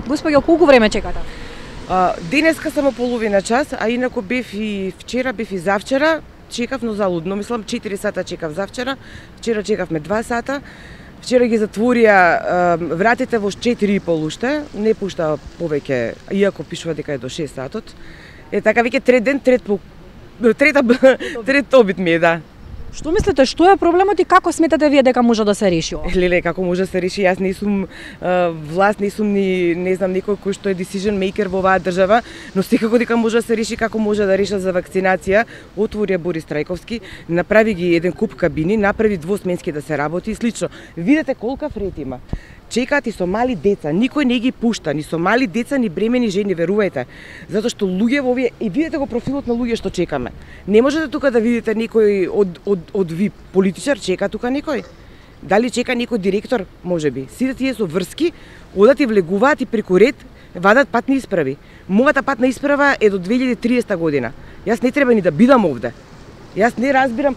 Господјо, колку време чекате? Денеска само половина час, а инаку бев и вчера, бев и завчера, чекав, но залудно, мислам 4 сата чекав завчера, вчера чекавме 2 сата, вчера ги затворија вратите во 4:30 уште, не пушта повеќе, иако пишува дека е до 6 сатот. Така веќе трет ден, трет обид ми е, да. Што мислите, што е проблемот и како сметате вие дека може да се реши ова? Леле, како може да се реши? Јас не сум власт, не сум ни, не знам, некој кој што е decision maker во оваа држава, но секако дека може да се реши. Како може да реша за вакцинација? Отвори Борис Трајковски, направи ги еден куп кабини, направи двосменски да се работи и слично. Видете колка ред има. Чекаат и со мали деца, никој не ги пушта, ни со мали деца, ни бремени жени, верувајте. Затоа што луѓе во овие, и видите го профилот на луѓе што чекаме. Не можете тука да видите некој од ви политичар, чека тука некој. Дали чека некој директор, можеби. Сите тие со врски, одат и влегуваат и преку ред, вадат патни исправи. Мојата патна исправа е до 2030 година. Јас не треба ни да бидам овде. Јас не разбирам,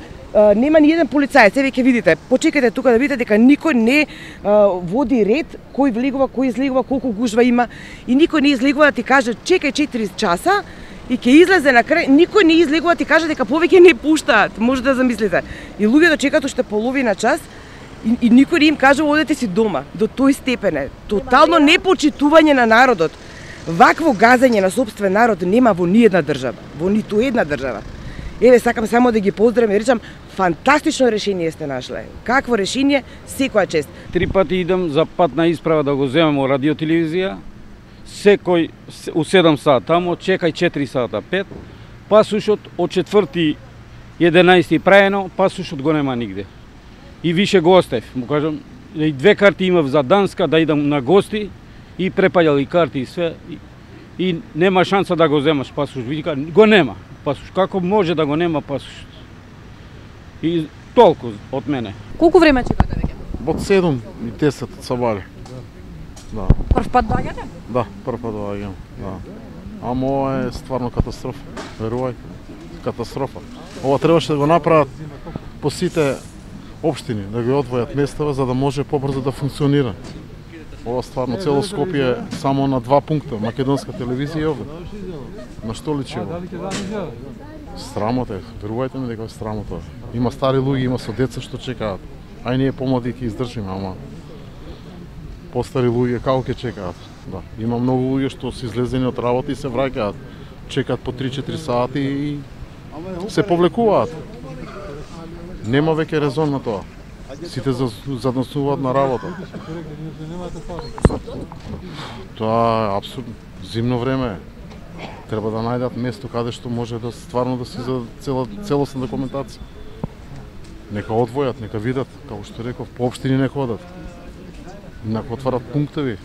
нема ни еден полицаец, еве ќе видите, почекајте тука да видите дека никој не води ред, кој влегува, кој излегува, колку гужва има и никој не излегува да ти каже чекај 4 часа и ќе излезе на крај, никој не излегува да ти каже дека повеќе не пуштаат, може да замислите. И луѓето чекаат уште половина час и никој не им каже одете си дома. До тој степен е. Тотално непочитување на народот. Вакво газење на сопствен народ нема во ниедна држава, во ниту една држава. Еве, сакам само да ги поздравам и речам, фантастично решение сте нашле. Какво решение, секоја чест. 3 пати идам за патна исправа да го земам во радиотелевизија, секој у 7 сат тамо, чекај 4 сата, 5, пасушот од 4.11 праено, пасушот го нема нигде. И више го оставив, му кажам, и 2 карти имав за Данска да идам на гости и препаѓали карти и све, и нема шанса да го земаш пасуш, вика, го нема пасуш, како може да го нема пасуш? И толку од мене. Колку време чекате веќе? Од 7 и 10 сабари. Да. Прв пат доаѓате? Да, прв пат доаѓам. Да. Ама ова е стварно катастрофа. Верувај, катастрофа. Ова требаше да го направат по сите општини, да ги одвојат местава за да може побрзо да функционира. Ова стварно цело Скопје само на 2 пункта, македонска телевизија и овде. На што личи ова? Срамота е, верувајте ми дека е срамота. Има стари луѓе, има со деца што чекаат. Ај ние помлади ќе издржиме, ама постари луѓе како ќе чекаат? Да. Има многу луѓе што се излезени од работа и се враќаат. Чекаат по 3-4 сати и се повлекуваат. Нема веќе резон на тоа. Сите задоснуваат на работа. Тоа е апсурдно. Зимно време е. Треба да најдат место каде што може да стварно да си за целосна документација. Нека одвојат, нека видат, како што реков, по општини нека одат. Нека отварат пунктеви,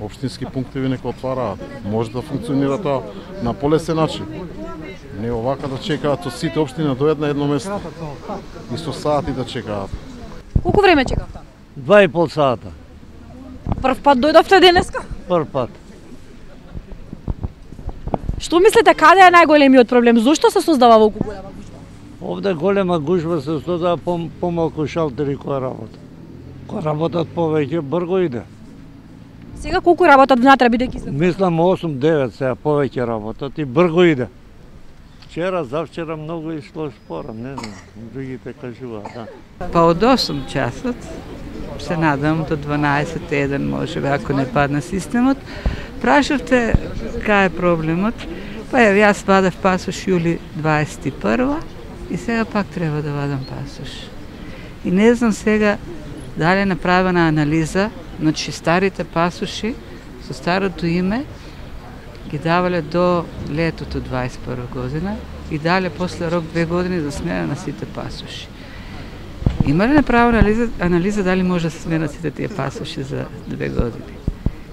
општински пунктеви нека отвараат. Може да функционира тоа на полесен начин. Не овака да чекаат со сите општини да дојдат на едно место. И со сати да чекаат. Колку време чекавте? 2,5 сата. Прв пат дојдовте денеска? Прв пат. Што мислите, каде е најголемиот проблем? Зошто се создава волку голема гужва? Овде голема гужва се создава помалку шалтери кои работат. Кои работат повеќе, брго иде. Сега колку работат внатре бидејќи се? Мислам 8-9 сега повеќе работат и брго иде. Вчера, завчера многу ишло спора, не знам, другите кажуваат, да. Па од 8 часот, се надам до 12-1 може би, ако не падне системот. Прашавте кај е проблемот, па јас вадев пасош јули 21 и сега пак треба да вадам пасош. И не знам сега дали е направена анализа, значи старите пасоши со старото име ги давале до летото 21 година и дале после рок 2 години за смена на сите пасоши. Има ли направена анализа дали може да се сменат сите тие пасоши за 2 години?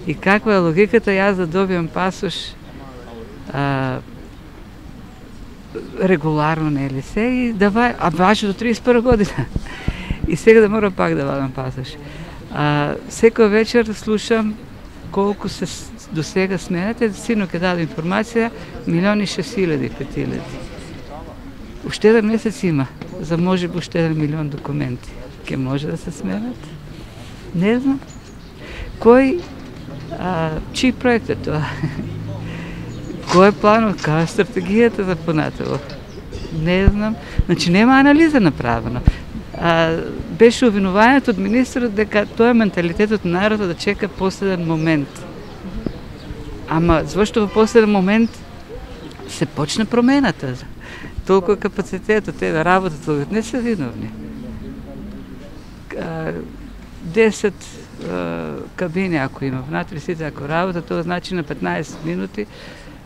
И каква е логиката јас да добијам пасош регуларно, нели се, и да важи до 31 година. И сега да мора пак да вадам пасош. Секој вечер слушам колку се до сега сменате, сино ке даде информација, 1.600.000 Уште еден месец има, за може би уште 1 милион документи. Ке може да се сменат? Не знам. Кој Чий проект е тоа? Кој е планот, каква е стратегијата за понатаму? Не знам. Значи нема анализа направена. Беше обвинувањето од министерот дека тоа е менталитетот на народот да чека последен момент. Ама зашто во последен момент се почне промената? Толку е капацитетот, те да работат, не се виновни. 10 кабини ако има, внатре сите ако работат, тоа значи на 15 минути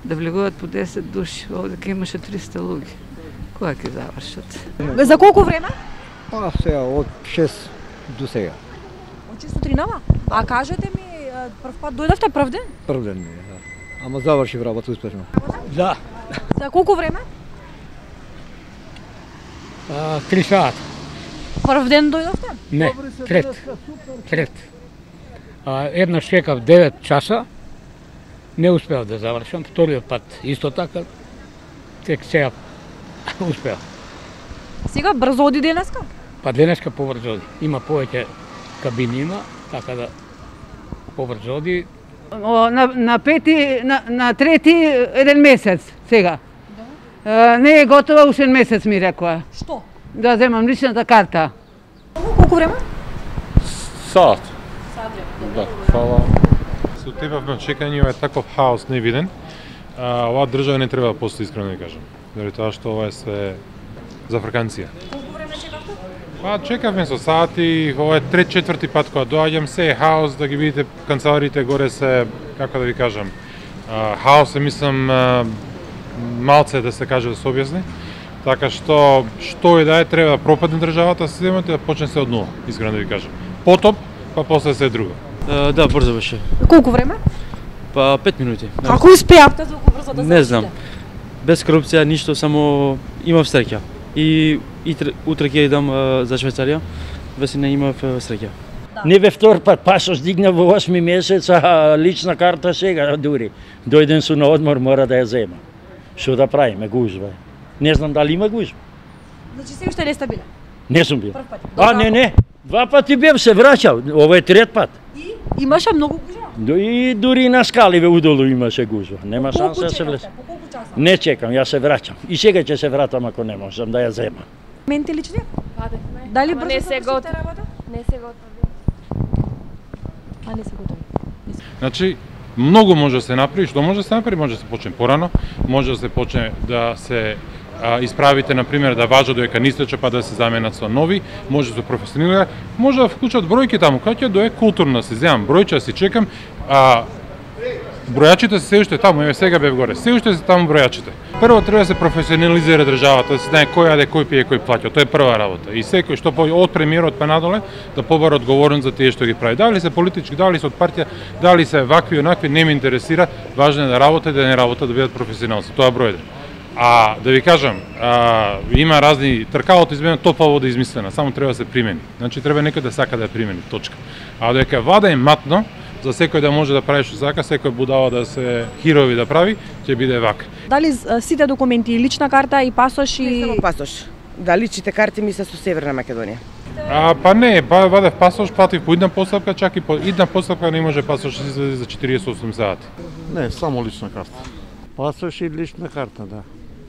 да влегуваат по 10 души. Овде ке имаше 300 луѓе. Кога ќе завршат? За колку време? Па сега од 6 до сега. Од 6 сутринава? А кажете ми, прв пат дојдовте прв ден? Прв ден ми е, да. Ама завршив работа успешно. Да, За колку време? 3 сата. Прв ден дојдовте? Не, трет. Еднаш чекав 9 часа, не успеав да завршам, вториот пат исто така, тек сега успеав. Сега брзо оди денеска? Па денеска побрзо оди. Има повеќе кабини има, така да побрзо оди. На трети еден месец сега. Не е готова уште месец ми рекоа. Што? Да земам личната карта. Колку време? Сат. Да, фала. Се отебавме на чекање, ова е таков хаос невиден. Оваа држава не треба да постои, искрено да кажам. Заради тоа што ова е све за фрканција. Колку време чекавте? Па чекавме со сати, ова е трет-четврти пат кога доаѓам, се е хаос, да ги видите канцелариите горе се, како да ви кажам, хаос е, мислам, малце да се каже, да се објасни. Така што и да е, треба да пропадне државата, системот и да почне се од нула, искрено да ви кажам. Потоп, па после се друго. Да, брзо беше. Колку време? Па 5 минути. Како успеавте толку брзо да Не знам. Без корупција ништо, само имав среќа. И утре ќе идам за Швајцарија, весина имав среќа. Не бе втор пат, пасош дигна во 8 месец, а лична карта сега дури. Дојден су на одмор, мора да ја земам. Што да правиме, гужва. Не знам дали има гужва. Значи се уште не сте биле? Не сум бил. Прв пат. Не. 2 пати бев се враќал, ова е трет пат. И имаше многу гужва? И дури на скаливе удолу имаше гужва. Нема шанса да се влезе. По колку часа? Не чекам, јас се враќам. И сега ќе се вратам ако не можам да ја земам. Менти лични? Дали брзо не се готови? работа? Не се готови. Не се готови. Значи, многу може да се направи, што може да се направи, може да се почне порано, може да се почне да се исправите, например, да важат доека не истече, па да се заменат со нови, може да се професионализира, може да вклучат бројки таму, кај ќе дое културно се земам бројче, си чекам, бројачите се уште таму, еве сега бев горе, се уште се таму бројачите. Прво треба да се професионализира државата, да се знае кој јаде, кој пие, кој плаќа, тоа е прва работа. И секој што од премиерот па надоле да побара одговорен за тие што ги прави. Дали се политички, дали се од партија, дали се вакви, онакви, не ме интересира, важно е да работат и да не работат, да бидат професионалци. Тоа број 1. Да ви кажам, има разни тркалото измена, топла вода измислена, само треба да се примени. Значи треба некој да сака да ја примени, точка. А дека вада е матно, за секој да може да прави што сака, секој будала да се хирови да прави, ќе биде вака. Дали сите документи, лична карта и пасош и... Не само пасош. Да, личните карти ми се со Северна Македонија. Па не, вадев пасош, платив по идна постапка, чак и по идна постапка не може пасош да се излезе за 48 сати. Не, само лична карта. Пасош и лична карта, да.